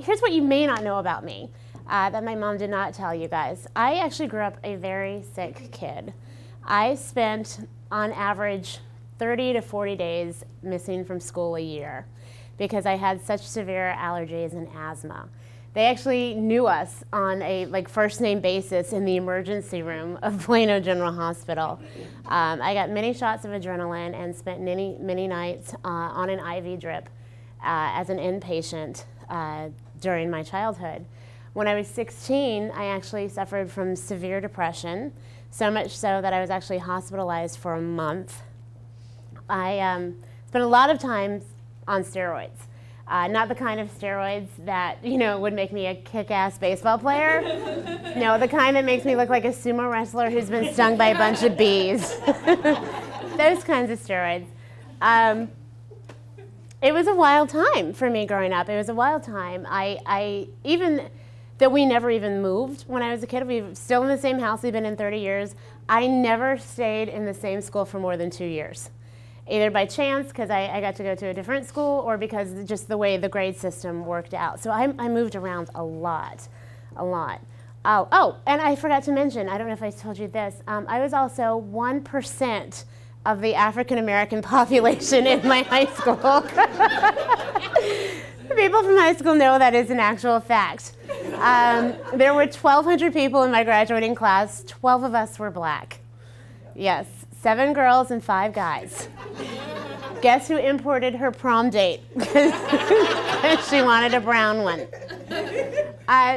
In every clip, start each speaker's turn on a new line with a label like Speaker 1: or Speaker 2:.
Speaker 1: here's what you may not know about me that my mom did not tell you guys. I actually grew up a very sick kid. I spent, on average, 30 to 40 days missing from school a year because I had such severe allergies and asthma. They actually knew us on a first name basis in the emergency room of Plano General Hospital. I got many shots of adrenaline and spent many nights on an IV drip as an inpatient during my childhood. When I was 16, I actually suffered from severe depression, so much so that I was actually hospitalized for a month. I spent a lot of time on steroids. Not the kind of steroids that, would make me a kick-ass baseball player. No, the kind that makes me look like a sumo wrestler who's been stung by a bunch of bees. Those kinds of steroids. It was a wild time for me growing up. It was a wild time. Even that we never even moved when I was a kid. We were still in the same house we've been in 30 years. I never stayed in the same school for more than 2 years. Either by chance, because I got to go to a different school, or because just the way the grade system worked out. So I moved around a lot. Oh, and I forgot to mention, I don't know if I told you this, I was also 1% of the African American population in my high school. People from high school know that is an actual fact. There were 1,200 people in my graduating class. 12 of us were black. Yes, 7 girls and 5 guys. Guess who imported her prom date? Because she wanted a brown one.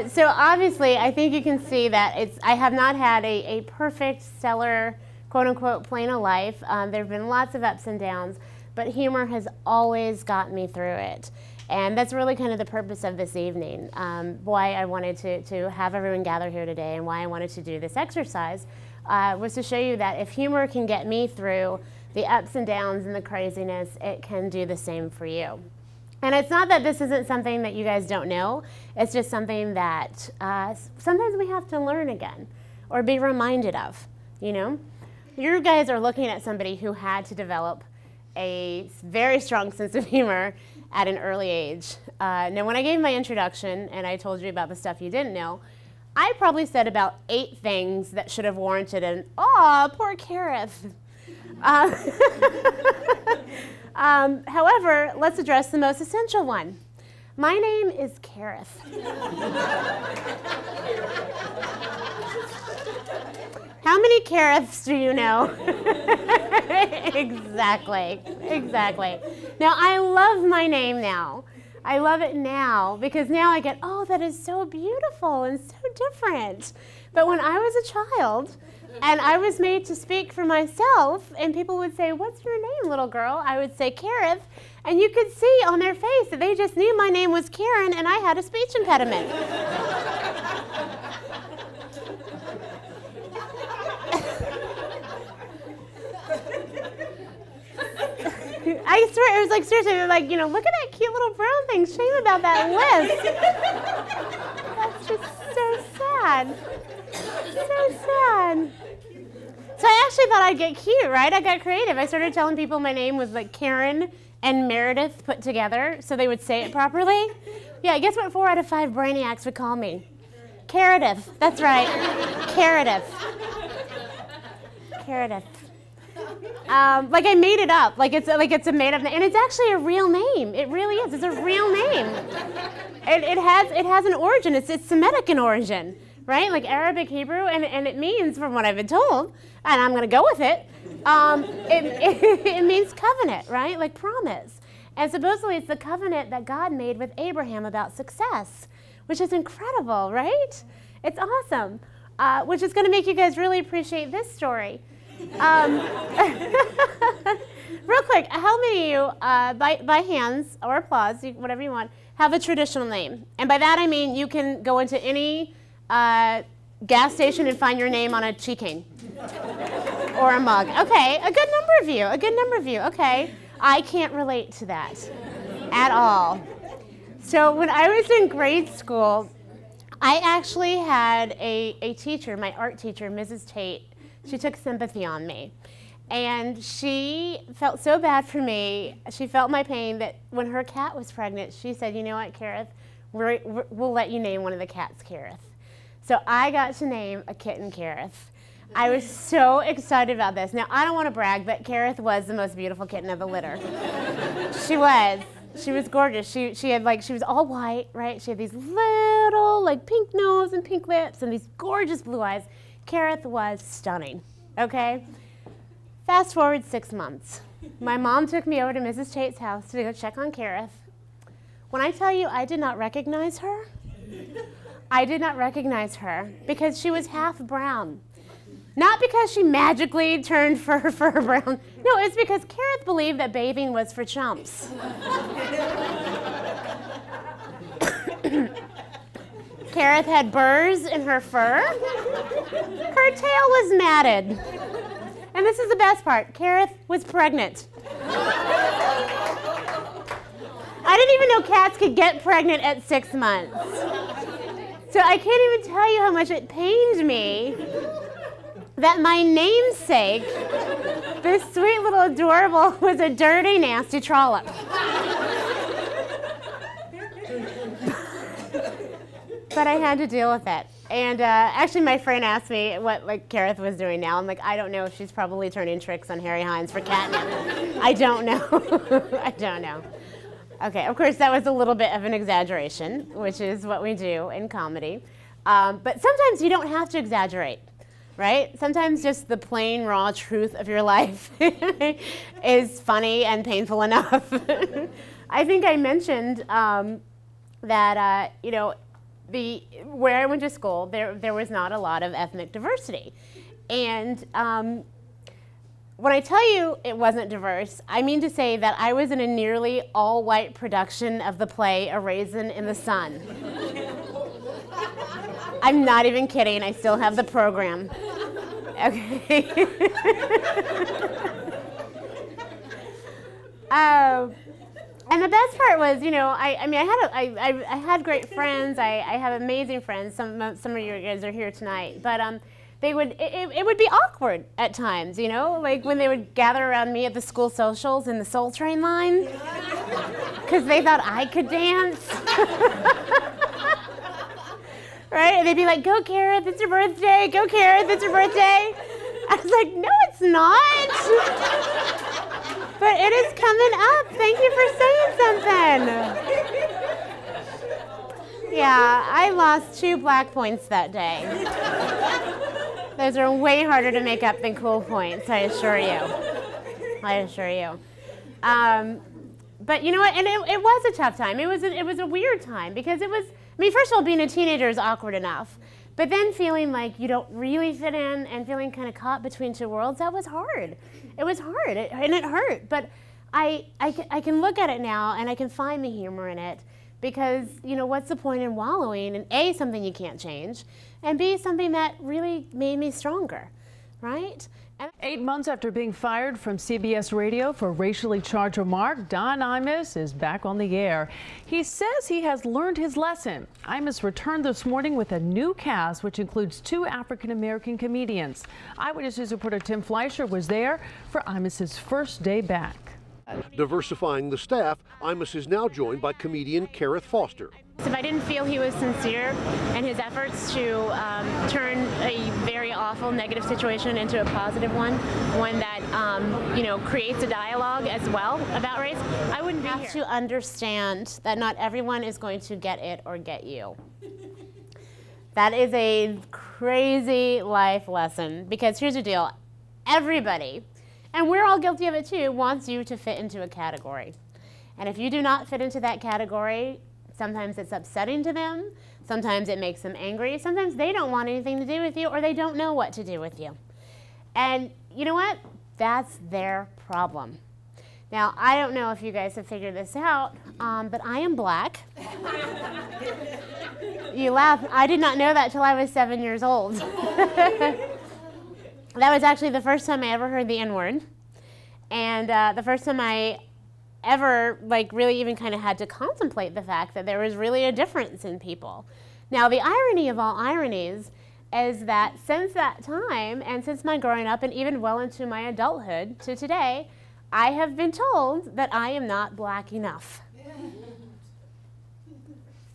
Speaker 1: So obviously, I think you can see that I have not had a perfect, stellar, quote-unquote, Plano life. There have been lots of ups and downs, but humor has always gotten me through it. And that's really kind of the purpose of this evening, why I wanted to have everyone gather here today and why I wanted to do this exercise was to show you that if humor can get me through the ups and downs and the craziness, it can do the same for you. And it's not that this isn't something that you guys don't know, it's just something that sometimes we have to learn again or be reminded of, You guys are looking at somebody who had to develop a very strong sense of humor at an early age. Now, when I gave my introduction and I told you about the stuff you didn't know, I probably said about 8 things that should have warranted an, "Aw, poor Karith." However, let's address the most essential one. My name is Karith. How many Kariths do you know? Exactly. Now, I love my name now. I love it now because now I get, oh, that is so beautiful and so different. But when I was a child and I was made to speak for myself and people would say, "What's your name, little girl?" I would say, "Karith." And you could see on their face that they just knew my name was Karen and I had a speech impediment. I swear, it was like, seriously, they're like, look at that cute little brown thing. Shame about that list. That's just so sad. So sad. So I actually thought I'd get cute, right? I got creative. I started telling people my name was like Karen and Meredith put together so they would say it properly. Yeah, guess what 4 out of 5 brainiacs would call me? Karith. That's right. Karith. Like I made it up, like it's a made up name, and it's actually a real name. It really is. It's a real name. It has an origin. It's Semitic in origin, right? Like Arabic, Hebrew, and it means, from what I've been told, and I'm going to go with it. It means covenant, right? Like promise. And supposedly it's the covenant that God made with Abraham about success, which is incredible, right? It's awesome. Which is going to make you guys really appreciate this story. Real quick, how many of you, by hands or applause, whatever you want, have a traditional name? And by that I mean you can go into any gas station and find your name on a tea cane or a mug. Okay, a good number of you, okay. I can't relate to that at all. So when I was in grade school, I actually had a teacher, my art teacher, Mrs. Tate. She took sympathy on me. And she felt so bad for me. She felt my pain that when her cat was pregnant, she said, "You know what, Karith, we'll let you name one of the cats Karith. So I got to name a kitten Karith. I was so excited about this. Now, I don't want to brag, but Karith was the most beautiful kitten of the litter. She was. She was gorgeous. She was all white, right? She had these little, like, pink nose and pink lips and these gorgeous blue eyes. Karith was stunning, okay? Fast forward 6 months. My mom took me over to Mrs. Tate's house to go check on Karith. When I tell you I did not recognize her, I did not recognize her because she was half brown. Not because she magically turned fur brown. No, it's because Karith believed that bathing was for chumps. Karith had burrs in her fur. Her tail was matted. And this is the best part. Karith was pregnant. I didn't even know cats could get pregnant at 6 months. So I can't even tell you how much it pained me that my namesake, this sweet little adorable, was a dirty, nasty trollop. But I had to deal with it. And actually, my friend asked me what Karith was doing now. I'm like, I don't know. She's probably turning tricks on Harry Hines for catnip. I don't know. I don't know. Okay, of course, that was a little bit of an exaggeration, which is what we do in comedy. But sometimes you don't have to exaggerate. Right? Sometimes just the plain, raw truth of your life is funny and painful enough. I think I mentioned that, you know, where I went to school, there was not a lot of ethnic diversity. And when I tell you it wasn't diverse, I mean to say that I was in a nearly all-white production of the play A Raisin in the Sun. I'm not even kidding. I still have the program. Okay. And the best part was, you know, I had great friends. I have amazing friends. Some of you guys are here tonight, but it would be awkward at times, you know, like when they would gather around me at the school socials in the Soul Train line, because they thought I could dance. Right? And they'd be like, go Karith, it's your birthday. Go Karith, it's your birthday. I was like, no, it's not. But it is coming up. Thank you for saying something. Yeah, I lost 2 black points that day. Those are way harder to make up than cool points, I assure you. I assure you. But you know what? And it was a tough time. It was a weird time because it was, I mean, first of all, being a teenager is awkward enough. But then feeling like you don't really fit in and feeling kind of caught between 2 worlds, that was hard. It was hard, and it hurt. But I can look at it now, and I can find the humor in it. Because, you know, what's the point in wallowing in A, something you can't change, and B, something that really made me stronger, right?
Speaker 2: 8 months after being fired from CBS Radio for racially charged remark, Don Imus is back on the air. He says he has learned his lesson. Imus returned this morning with a new cast, which includes 2 African-American comedians. Eyewitness News reporter Tim Fleischer was there for Imus's first day back.
Speaker 3: Diversifying the staff, Imus is now joined by comedian Karith Foster.
Speaker 1: If I didn't feel he was sincere in his efforts to turn a very awful negative situation into a positive one that you know, creates a dialogue as well about race, I wouldn't be here. You have to understand that not everyone is going to get it or get you. That is a crazy life lesson, because here's the deal. Everybody, and we're all guilty of it too, wants you to fit into a category. And if you do not fit into that category, sometimes it's upsetting to them, sometimes it makes them angry, sometimes they don't want anything to do with you, or they don't know what to do with you. And you know what? That's their problem. Now, I don't know if you guys have figured this out, but I am black. You laugh. I did not know that till I was 7 years old. That was actually the first time I ever heard the N-word, and the first time I ever really even kind of had to contemplate the fact that there was really a difference in people. Now, the irony of all ironies is that since that time, and since my growing up, and even well into my adulthood to today, I have been told that I am not black enough.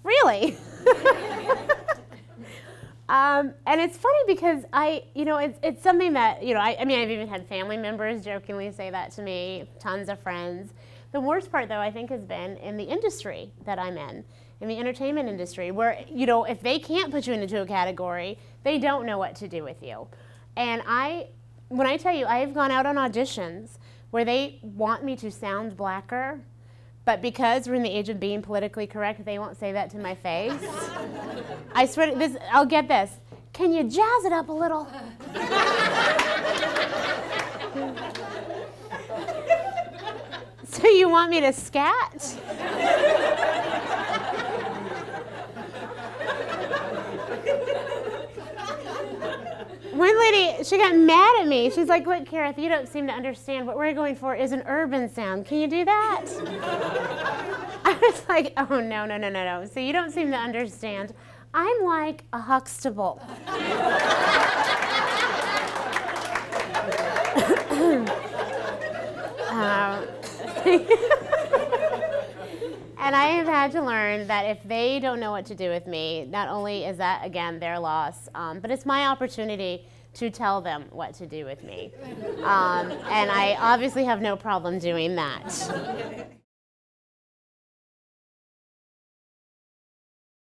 Speaker 1: really. And it's funny because it's something that, I mean, I've even had family members jokingly say that to me, tons of friends. The worst part, though, I think, has been in the industry that I'm in the entertainment industry, where, if they can't put you into a category, they don't know what to do with you. And when I tell you, I have gone out on auditions where they want me to sound blacker, but because we're in the age of being politically correct, they won't say that to my face. I swear, I'll get this. Can you jazz it up a little? So you want me to scat? One lady, she got mad at me. She's like, look, Karith, you don't seem to understand. What we're going for is an urban sound. Can you do that? I was like, oh, no. So you don't seem to understand. I'm like a Huxtable. And I have had to learn that if they don't know what to do with me, not only is that, again, their loss, but it's my opportunity to tell them what to do with me. And I obviously have no problem doing that.